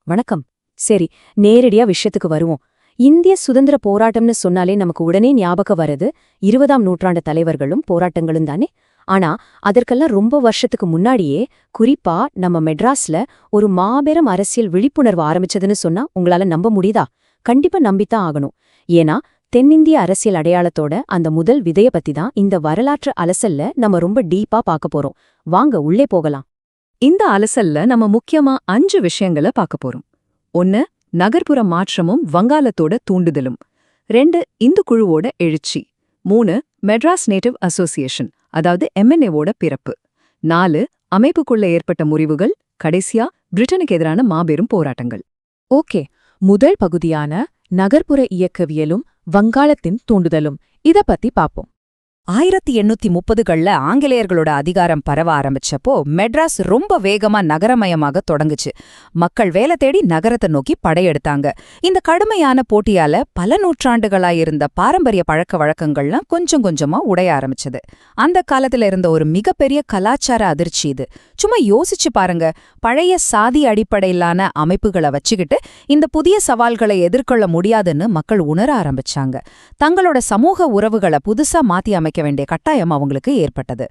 வணக்கம். சரி, நேரடியா விஷயத்துக்கு வருவோம். இந்திய சுதந்திர போராட்டம்னு சொன்னாலே நமக்கு உடனே ஞாபகம் வரது 20ஆம் நூற்றாண்டு தலைவர்களும் போராட்டங்களும் தானே. ஆனா அதற்கெல்லாம் ரொம்ப வருஷத்துக்கு முன்னாடியே, குறிப்பா நம்ம மெட்ராஸ்ல ஒரு மாபெரும் அரசியல் விழிப்புணர்வு ஆரம்பிச்சதுன்னு சொன்னா உங்களால நம்ப முடியுதா? கண்டிப்பா நம்பித்தான் ஆகணும். ஏன்னா தென்னிந்திய அரசியல் அடையாளத்தோட அந்த முதல் விதைய பத்தி தான் இந்த வரலாற்று அலசல்ல நம்ம ரொம்ப டீப்பா பார்க்க போறோம். வாங்க உள்ளே போகலாம். இந்த அலசல்ல நம்ம முக்கியமா 5 விஷயங்கள பார்க்க போறோம். 1. நகர்ப்புற மாற்றமும் வங்காளத்தோட தூண்டுதலும். 2. இந்து குழுவோட எழுச்சி. 3. மெட்ராஸ் நேட்டிவ் அசோசியேஷன், அதாவது MNAவோட பிறப்பு. 4. அமைப்புக்குள்ள ஏற்பட்ட முறிவுகள். கடைசியா பிரிட்டனுக்கு எதிரான மாபெரும் போராட்டங்கள். ஓகே, முதல் பகுதியான நகர்ப்புற இயக்கவியலும் வங்காளத்தின் தூண்டுதலும் இத பத்தி பாப்போம். 1830கள்ல ஆங்கிலேயர்களோட அதிகாரம் பரவ ஆரம்பிச்சப்போ மெட்ராஸ் ரொம்ப வேகமா நகரமயமாக தொடங்குச்சு. மக்கள் வேலை தேடி நகரத்தை நோக்கி படையெடுத்தாங்க. இந்த கடுமையான போட்டியால பல நூற்றாண்டுகளாயிருந்த பாரம்பரிய பழக்க வழக்கங்கள்லாம் கொஞ்சம் கொஞ்சமா உடைய ஆரம்பிச்சது. அந்த காலத்துல இருந்த ஒரு மிகப்பெரிய கலாச்சார அதிர்ச்சி இது. சும்மா யோசிச்சு பாருங்க, பழைய சாதி அடிப்படையிலான அமைப்புகளை வச்சுக்கிட்டு இந்த புதிய சவால்களை எதிர்கொள்ள முடியாதுன்னு மக்கள் உணர ஆரம்பிச்சாங்க. தங்களோட சமூக உறவுகளை புதுசா மாத்தி அமைக்க வேண்டிய கட்டாயம் அவங்களுக்கு ஏற்பட்டது.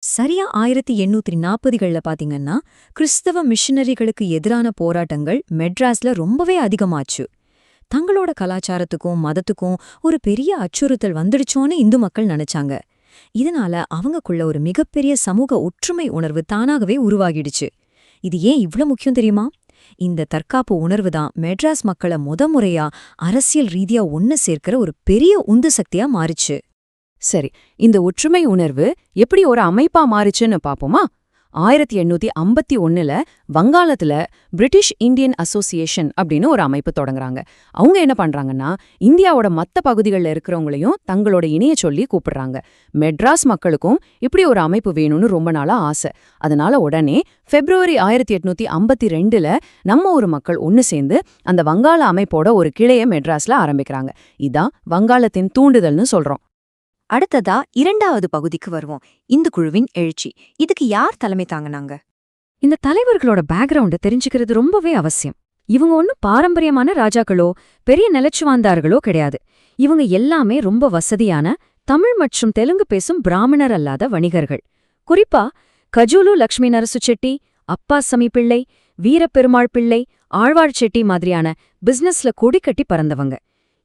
சரியா 1840கள்ல பாத்தீங்கன்னா கிறிஸ்தவ மிஷனரிகளுக்கு எதிரான போராட்டங்கள் மெட்ராஸ்ல ரொம்பவே அதிகமாச்சு. தங்களோட கலாச்சாரத்துக்கும் மதத்துக்கும் ஒரு பெரிய அச்சுறுத்தல் வந்துடுச்சோன்னு இந்து மக்கள் நினைச்சாங்க. இதனால அவங்கக்குள்ள ஒரு மிகப்பெரிய சமூக ஒற்றுமை உணர்வு தானாகவே உருவாகிடுச்சு. இது ஏன் இவ்ளோ முக்கியம் தெரியுமா? இந்த தற்காப்பு உணர்வு தான் மெட்ராஸ் மக்களை முறையா அரசியல் ரீதியா ஒன்னு சேர்க்கிற ஒரு பெரிய உந்து சக்தியா மாறிச்சு. சரி, இந்த ஒற்றுமை உணர்வு எப்படி ஒரு அமைப்பா மாறிச்சுன்னு பாப்போமா? 1851ல வங்காளத்துல பிரிட்டிஷ் இந்தியன் அசோசியேஷன் அப்படின்னு ஒரு அமைப்பு தொடங்குறாங்க. அவங்க என்ன பண்றாங்கன்னா, இந்தியாவோட மத்த பகுதிகளில் இருக்கிறவங்களையும் தங்களோட இணைய சொல்லி கூப்பிடுறாங்க. மெட்ராஸ் மக்களுக்கும் இப்படி ஒரு அமைப்பு வேணும்னு ரொம்ப நாளா ஆசை. அதனால உடனே பிப்ரவரி 1852ல நம்ம ஊர் மக்கள் ஒன்னு சேர்ந்து அந்த வங்காள அமைப்போட ஒரு கிளைய மெட்ராஸ்ல ஆரம்பிக்கிறாங்க. இதான் வங்காளத்தின் தூண்டுதல்னு சொல்றோம். அடுத்ததா 2வது பகுதிக்கு வருவோம். இந்து குழுவின் எழுச்சி. இதுக்கு யார் தலைமை தாங்கினாங்க? இந்த தலைவர்களோட பேக்ரவுண்ட தெரிஞ்சுக்கிறது ரொம்பவே அவசியம். இவங்க ஒன்னும் பாரம்பரியமான ராஜாக்களோ பெரிய நிலச்சுவாந்தார்களோ கிடையாது. இவங்க எல்லாமே ரொம்ப வசதியான தமிழ் மற்றும் தெலுங்கு பேசும் பிராமணர் அல்லாத வணிகர்கள். குறிப்பா கஜூலு லக்ஷ்மி நரசு செட்டி, அப்பாசாமி பிள்ளை, வீரப்பெருமாள் பிள்ளை, ஆழ்வார் செட்டி மாதிரியான பிசினஸ்ல கொடிக்கட்டி பறந்தவங்க.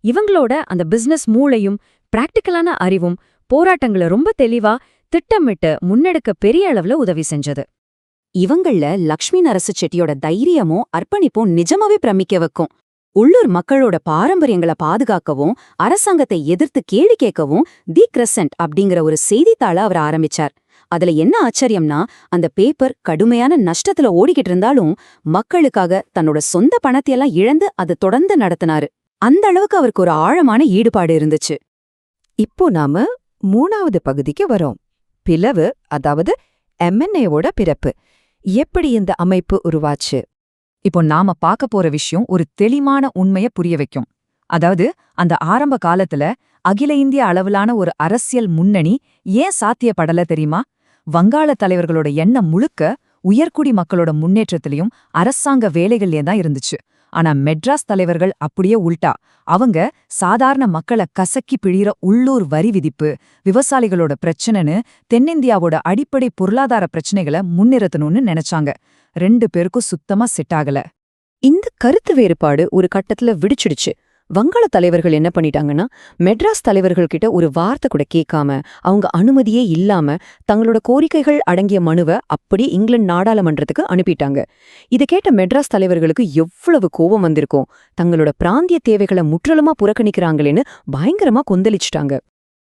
இவங்களோட அந்த பிசினஸ் மூளையும் பிராக்டிக்கலான அறிவும் போராட்டங்களை ரொம்ப தெளிவா திட்டமிட்டு முன்னெடுக்க பெரிய அளவுல உதவி செஞ்சது. இவங்கள லக்ஷ்மி நரசு செட்டியோட தைரியமும் அர்ப்பணிப்பும் நிஜமாவே பிரமிக்க வைக்கும். உள்ளூர் மக்களோட பாரம்பரியங்களை பாதுகாக்கவும் அரசாங்கத்தை எதிர்த்து கேள்வி கேட்கவும் தி கிரசன்ட் அப்படிங்கிற ஒரு செய்தித்தாள அவர் ஆரம்பிச்சார். அதுல என்ன ஆச்சரியம்னா, அந்த பேப்பர் கடுமையான நஷ்டத்துல ஓடிக்கிட்டு இருந்தாலும் மக்களுக்காக தன்னோட சொந்த பணத்தையெல்லாம் இழந்து அதை தொடர்ந்து நடத்தினாரு. அந்த அளவுக்கு அவருக்கு ஒரு ஆழமான ஈடுபாடு இருந்துச்சு. இப்போ நாம 3வது பகுதிக்கு வரோம். பிளவு, அதாவது MNAவோட பிறப்பு. எப்படி இந்த அமைப்பு உருவாச்சு? இப்போ நாம பார்க்க போற விஷயம் ஒரு தெளிவான உண்மைய புரிய வைக்கும். அதாவது அந்த ஆரம்ப காலத்துல அகில இந்திய அளவிலான ஒரு அரசியல் முன்னணி ஏன் சாத்தியப்படல தெரியுமா? வங்காள தலைவர்களோட எண்ணம் முழுக்க உயர்குடி மக்களோட முன்னேற்றத்திலையும் அரசாங்க வேலைகள்லயே தான் இருந்துச்சு. ஆனா மெட்ராஸ் தலைவர்கள் அப்படியே உல்டா. அவங்க சாதாரண மக்களை கசக்கி பிழிற உள்ளூர் வரி விதிப்பு, விவசாயிகளோட பிரச்சனைன்னு தென்னிந்தியாவோட அடிப்படை பொருளாதார பிரச்சனைகளை முன்னிறுத்தணும்னு நினைச்சாங்க. 2 பேருக்கும் சுத்தமா செட் ஆகல. இந்த கருத்து வேறுபாடு ஒரு கட்டத்துல விடிச்சிடுச்சு. வங்காள தலைவர்கள் என்ன பண்ணிட்டாங்கன்னா, மெட்ராஸ் தலைவர்கள் கிட்ட ஒரு வார்த்தை கூட கேட்காம, அவங்க அனுமதியே இல்லாம தங்களோட கோரிக்கைகள் அடங்கிய மனுவை அப்படி இங்கிலாந்து நாடாளுமன்றத்துக்கு அனுப்பிட்டாங்க. இதை கேட்ட மெட்ராஸ் தலைவர்களுக்கு எவ்வளவு கோபம் வந்திருக்கும். தங்களோட பிராந்திய தேவைகளை முற்றிலுமா புறக்கணிக்கிறாங்களேன்னு பயங்கரமா கொந்தளிச்சிட்டாங்க.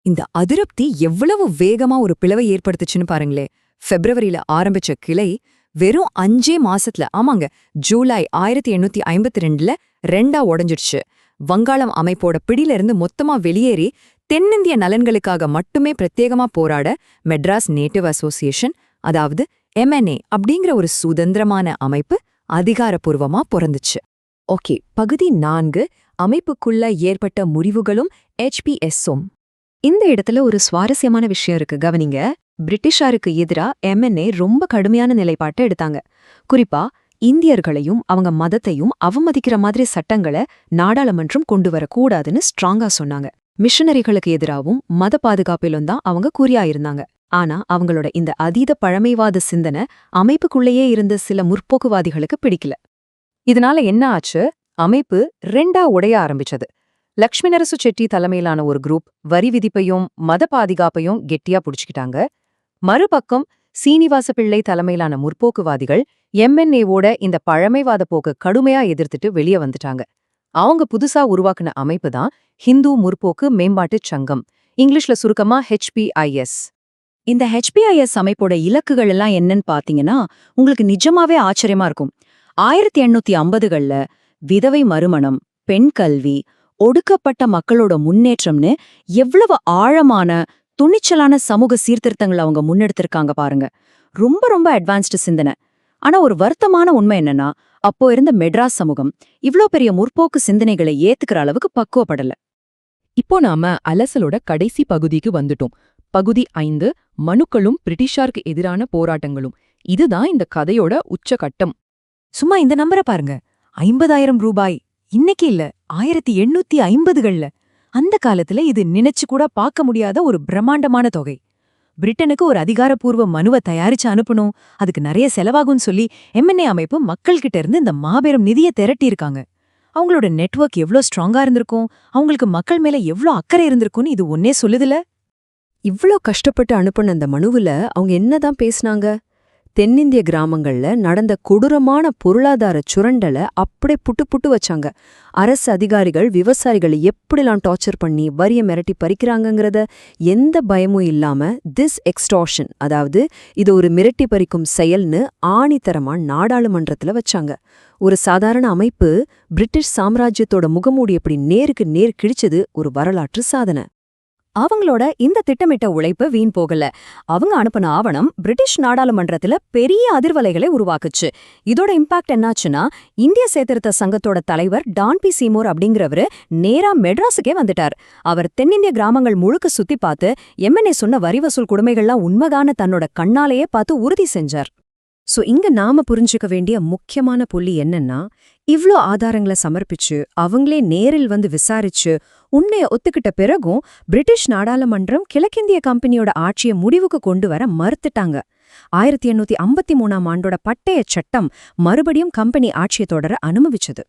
இந்த அதிருப்தி எவ்வளவு வேகமா ஒரு பிளவை ஏற்படுத்துச்சுன்னு பாருங்களே. பிப்ரவரியில ஆரம்பிச்ச கிளை வெறும் 5 மாசத்துல, ஆமாங்க, ஜூலை 1852ல 2ஆ உடைஞ்சிடுச்சு. வங்காளம் அமைப்போட பிடியிலிருந்து மொத்தமா வெளியேறி தென்னிந்திய நலன்களுக்காக மட்டுமே பிரத்யேகமா போராட மெட்ராஸ் நேட்டிவ் அசோசியேஷன், அதாவது MNA அப்படிங்கிற ஒரு சுதந்திரமான அமைப்பு அதிகாரப்பூர்வமா பிறந்துச்சு. ஓகே, பகுதி 4, அமைப்புக்குள்ள ஏற்பட்ட முறிவுகளும் HPSம். இந்த இடத்துல ஒரு சுவாரஸ்யமான விஷயம் இருக்கு, கவனிங்க. பிரிட்டிஷாருக்கு எதிரா MNA ரொம்ப கடுமையான நிலைப்பாட்டை எடுத்தாங்க. குறிப்பா இந்தியர்களையும் அவங்க மதத்தையும் அவமதிக்கிற மாதிரி சட்டங்களை நாடாளுமன்றம் கொண்டு வரக்கூடாதுன்னு ஸ்ட்ராங்கா சொன்னாங்க. மிஷனரிகளுக்கு எதிராகவும் மத பாதுகாப்பிலும் தான் அவங்க குறியாயிருந்தாங்க. ஆனா அவங்களோட இந்த அதீத பழமைவாத சிந்தனை அமைப்புக்குள்ளேயே இருந்த சில முற்போக்குவாதிகளுக்கு பிடிக்கல. இதனால என்ன ஆச்சு? அமைப்பு 2ஆ உடைய ஆரம்பிச்சது. லக்ஷ்மி நரசு செட்டி தலைமையிலான ஒரு குரூப் வரி விதிப்பையும் மத பாதுகாப்பையும் கெட்டியா புடிச்சுக்கிட்டாங்க. மறுபக்கம் சீனிவாச பிள்ளை தலைமையிலான முற்போக்குவாதிகள் எம்என்ஏவோட இந்த பழமைவாத போக்கு கடுமையா எதிர்த்துட்டு வெளியே வந்துட்டாங்க. அவங்க புதுசா உருவாக்குன அமைப்பு தான் ஹிந்து முற்போக்கு மேம்பாட்டுச் சங்கம், இங்கிலீஷ்ல சுருக்கமா HPIS. இந்த HPIS அமைப்போட இலக்குகள் எல்லாம் என்னன்னு பாத்தீங்கன்னா உங்களுக்கு நிஜமாவே ஆச்சரியமா இருக்கும். 1850கள்ல விதவை மறுமணம், பெண் கல்வி, ஒடுக்கப்பட்ட மக்களோட முன்னேற்றம்னு எவ்வளவு ஆழமான துணிச்சலான சமூக சீர்திருத்தங்கள் அவங்க முன்னெடுத்திருக்காங்க பாருங்க. ரொம்ப ரொம்ப அட்வான்ஸ்டு சிந்தனை. ஆனா ஒரு வருத்தமான உண்மை என்னன்னா, அப்போ இருந்த மெட்ராஸ் சமூகம் இவ்ளோ பெரிய முற்போக்கு சிந்தனைகளை ஏத்துக்கிற அளவுக்கு பக்குவப்படல. இப்போ நாம அலசலோட கடைசி பகுதிக்கு வந்துட்டோம். பகுதி 5, மனுக்களும் பிரிட்டிஷாருக்கு எதிரான போராட்டங்களும். இதுதான் இந்த கதையோட உச்சகட்டம். சும்மா இந்த நம்பரை பாருங்க, 50,000 ரூபாய். இன்னைக்கு இல்ல, 1850கள்ல. அந்த காலத்துல இது நினைச்சு கூட பார்க்க முடியாத ஒரு பிரம்மாண்டமான தொகை. பிரிட்டனுக்கு ஒரு அதிகாரப்பூர்வ மனுவை தயாரிச்சு அனுப்பணும், அதுக்கு நிறைய செலவாகும்னு சொல்லி எம்என்ஏ அமைப்பு மக்கள்கிட்ட இருந்து இந்த மாபெரும் நிதியை திரட்டியிருக்காங்க. அவங்களோட நெட்வொர்க் எவ்ளோ ஸ்ட்ராங்கா இருந்திருக்கும், அவங்களுக்கு மக்கள் மேல எவ்ளோ அக்கறை இருந்திருக்கும்னு இது ஒன்னே சொல்லுதுல. இவ்ளோ கஷ்டப்பட்டு அனுப்புன அந்த மனுவுல அவங்க என்னதான் பேசுனாங்க? தென்னிந்திய கிராமங்கள்ல நடந்த கொடூரமான பொருளாதார சுரண்டலை அப்படியே புட்டு வச்சாங்க. அரசு அதிகாரிகள் விவசாயிகளை எப்படிலாம் டார்ச்சர் பண்ணி வரிய மிரட்டி பறிக்கிறாங்கங்கிறத எந்த பயமும் இல்லாம திஸ் எக்ஸ்டார்ஷன், அதாவது இது ஒரு மிரட்டி பறிக்கும் செயல்னு ஆணித்தரமா நாடாளுமன்றத்துல வச்சாங்க. ஒரு சாதாரண அமைப்பு பிரிட்டிஷ் சாம்ராஜ்யத்தோட முகமூடி எப்படி நேருக்கு நேர் கிழிச்சது ஒரு வரலாற்று சாதனை. அவங்களோட இந்த திட்டமிட்ட உழைப்பு வீண் போகல. அவங்க அனுப்பின ஆவணம் பிரிட்டிஷ் நாடாளுமன்றத்துல பெரிய அதிர்வலைகளை உருவாக்குச்சு. இதோட இம்பாக்ட் என்னாச்சுன்னா, இந்திய சீர்திருத்த சங்கத்தோட தலைவர் டான் பி சீமோர் அப்படிங்கிறவரு நேரா மெட்ராஸுக்கே வந்துட்டார். அவர் தென்னிந்திய கிராமங்கள் முழுக்க சுத்தி பார்த்து எம்என்ஏ சொன்ன வரி வசூல் கொடுமைகள்லாம் உண்மைதான தன்னோட கண்ணாலேயே பார்த்து உறுதி செஞ்சார். சோ இங்க நாம புரிஞ்சுக்க வேண்டிய முக்கியமான புள்ளி என்னன்னா, இவ்ளோ ஆதாரங்களை சமர்ப்பிச்சு அவங்களே நேரில் வந்து விசாரிச்சு உண்மைய ஒத்துக்கிட்ட பிறகும் பிரிட்டிஷ் நாடாளுமன்றம் கிழக்கிந்திய கம்பெனியோட ஆட்சியை முடிவுக்கு கொண்டு வர மறுத்துட்டாங்க. 1853ஆம் ஆண்டோட பட்டய சட்டம் மறுபடியும் கம்பெனி ஆட்சியை தொடர அனுமதிச்சது.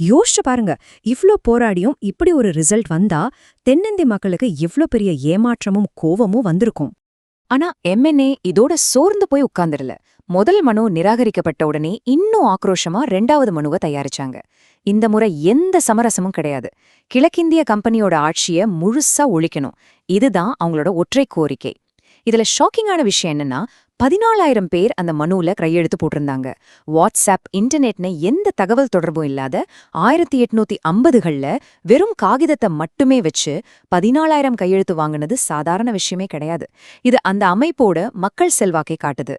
யோசிச்சு பாருங்க, இவ்ளோ போராடியும் இப்படி ஒரு ரிசல்ட் வந்தா தென்னிந்திய மக்களுக்கு எவ்ளோ பெரிய ஏமாற்றமும் கோவமும் வந்திருக்கும். ஆனா எம்என்ஏ இதோட சோர்ந்து போய் உட்கார்ந்துடல. முதல் மனு நிராகரிக்கப்பட்ட உடனே இன்னும் ஆக்ரோஷமா 2வது மனுவை தயாரிச்சாங்க. இந்த முறை எந்த சமரசமும் கிடையாது. கிழக்கிந்திய கம்பெனியோட ஆட்சியை முழுசா ஒழிக்கணும். இதுதான் அவங்களோட ஒற்றை கோரிக்கை. இதுல ஷாக்கிங்கான விஷயம் என்னன்னா, 14,000 பேர் அந்த மனுவுல கையெழுத்து போட்டிருந்தாங்க. வாட்ஸ்அப், இன்டர்நெட்னு எந்த தகவல் தொடர்பும் இல்லாத 1850கள்ல வெறும் காகிதத்தை மட்டுமே வச்சு 14,000 கையெழுத்து வாங்கினது சாதாரண விஷயமே கிடையாது. இது அந்த அமைப்போட மக்கள் செல்வாக்கை காட்டுது.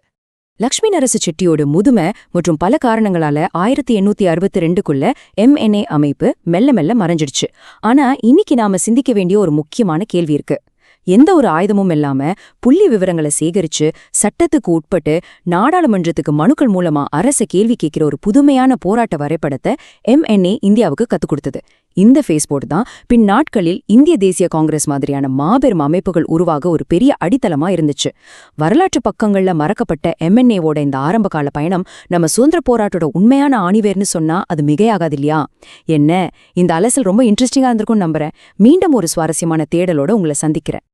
லக்ஷ்மி நரசு செட்டியோட முதுமை மற்றும் பல காரணங்களால 1862க்குள்ள எம்என்ஏ அமைப்பு மெல்ல மெல்ல மறைஞ்சிடுச்சு. ஆனா இன்னைக்கு நாம சிந்திக்க வேண்டிய ஒரு முக்கியமான கேள்வி இருக்கு. எந்த ஒரு ஆயுதமும் இல்லாம புள்ளி விவரங்களை சேகரிச்சு சட்டத்துக்கு உட்பட்டு நாடாளுமன்றத்துக்கு மனுக்கள் மூலமா அரச கேள்வி கேட்கிற ஒரு புதுமையான போராட்ட வரைபடத்தை எம்என்ஏ இந்தியாவுக்கு கத்துக் கொடுத்தது. இந்த ஃபேஸ்போர்ட் தான் பின் நாட்களில் இந்திய தேசிய காங்கிரஸ் மாதிரியான மாபெரும் அமைப்புகள் உருவாக ஒரு பெரிய அடித்தளமா இருந்துச்சு. வரலாற்று பக்கங்கள்ல மறக்கப்பட்ட எம்என்ஏவோட இந்த ஆரம்பகால பயணம் நம்ம சுதந்திர போராட்டோட உண்மையான ஆணிவேர்னு சொன்னா அது மிகையாகாது இல்லையா? என்ன, இந்த அலசல் ரொம்ப இன்ட்ரெஸ்டிங்கா இருந்திருக்கும்னு நம்புறேன். மீண்டும் ஒரு சுவாரஸ்யமான தேடலோட உங்களை சந்திக்கிறேன்.